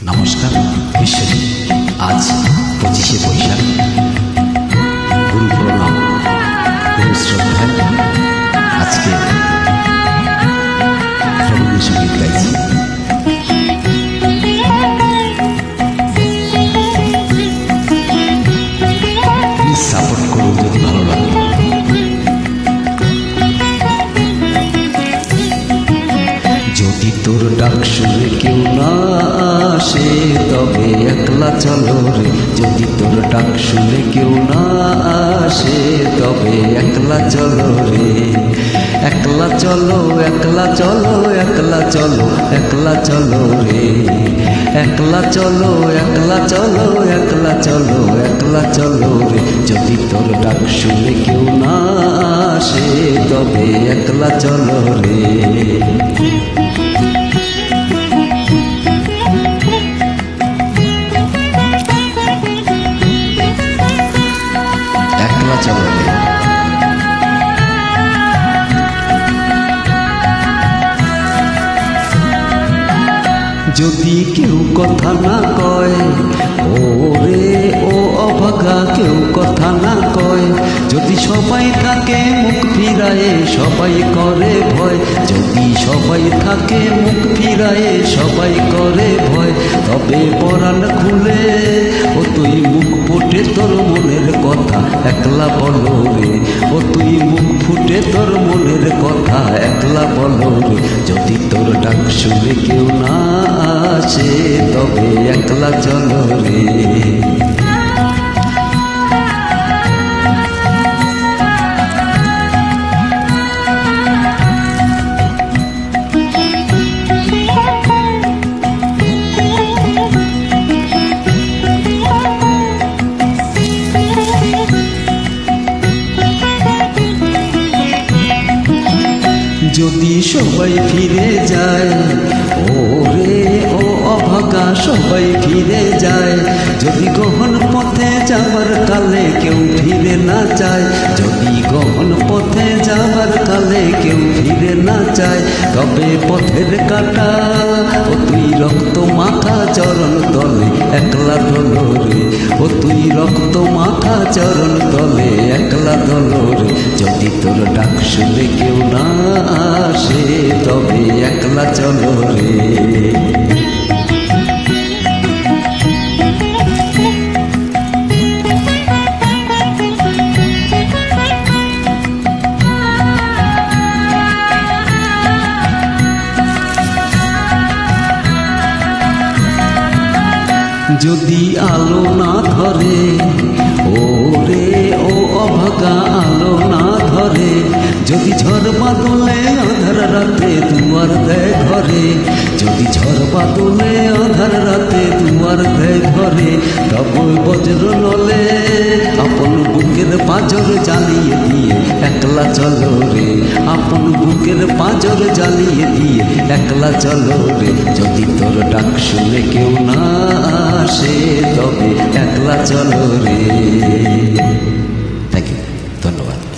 নমস্কার বিশ্বজিৎ। আজ 25শে বৈশাখ, গুরু প্রণাম, গুরু শ্রদ্ধায় আজকে রবীন্দ্র সঙ্গীত গাইছি। প্লিজ সাপোর্ট করুন যদি ভালো লাগে। যদি তোর ডাক শুনে কেউ না আসে তবে একলা চলো রে। যদি তোর ডাক শুনে কেউ না আসে তবে একলা চলো রে। একলা চলো, একলা চলো, একলা চলো, একলা চলো রে। একলা চলো, একলা চলো, একলা চলো, একলা চলো রে। যদি তোর ডাক শুনে কেউ না আসে তবে একলা চলো রে। একলা চলো রে। যদি কেউ কথা না কয়, ও রে ও অভাগা, কেউ কথা না কয়। যদি সবাই থাকে মুখ ফিরায়ে সবাই করে ভয়। যদি সবাই থাকে মুখ ফিরায়ে সবাই করে ভয়। তবে পরাণ খুলে ও তুই মুখ ফুটে তোর মনের কথা একলা বলো রে। ও তুই মুখ ফুটে তোর মনের কথা একলা বলো রে। যদি তোর ডাক শুনে কেউ না আসে তবে একলা চলো রে। যদি সবাই ফিরে যায়, ও রে ও অভাগা, সবাই ফিরে যায়। যদি গহন পথে যাবার কালে কেউ ফিরে না চায়। যদি গহন পথে যাবার কালে কেউ ফিরে না চায় তবে পথের কাটা ও তুই রক্ত মাখা চরণ তলে একলা দলো রে। ও তুই রক্ত মাখা চরণ তলে একলা দলো রে। যদি তোর ডাক শুনে কেউ না আসে তবে একলা চলো রে। যদি আলো না ধরে, ও রে ও অভাগা আলো না ধরে। যদি ঝড় বাদলে আধার রাতে দুয়ার দেয় ঘরে। যদি ঝড় বাদলে আধার রাতে দুয়ার দেয় ঘরে। তবে বজ্র নলে আপন বুকের পাঁজর জ্বালিয়ে দিয়ে একলা চলো রে। আপন বুকের পাঁজর জ্বালিয়ে দিয়ে একলা চলো রে। যদি তোর ডাক শুনে কেউ না আসে তবে একলা চলো রে। Thank you.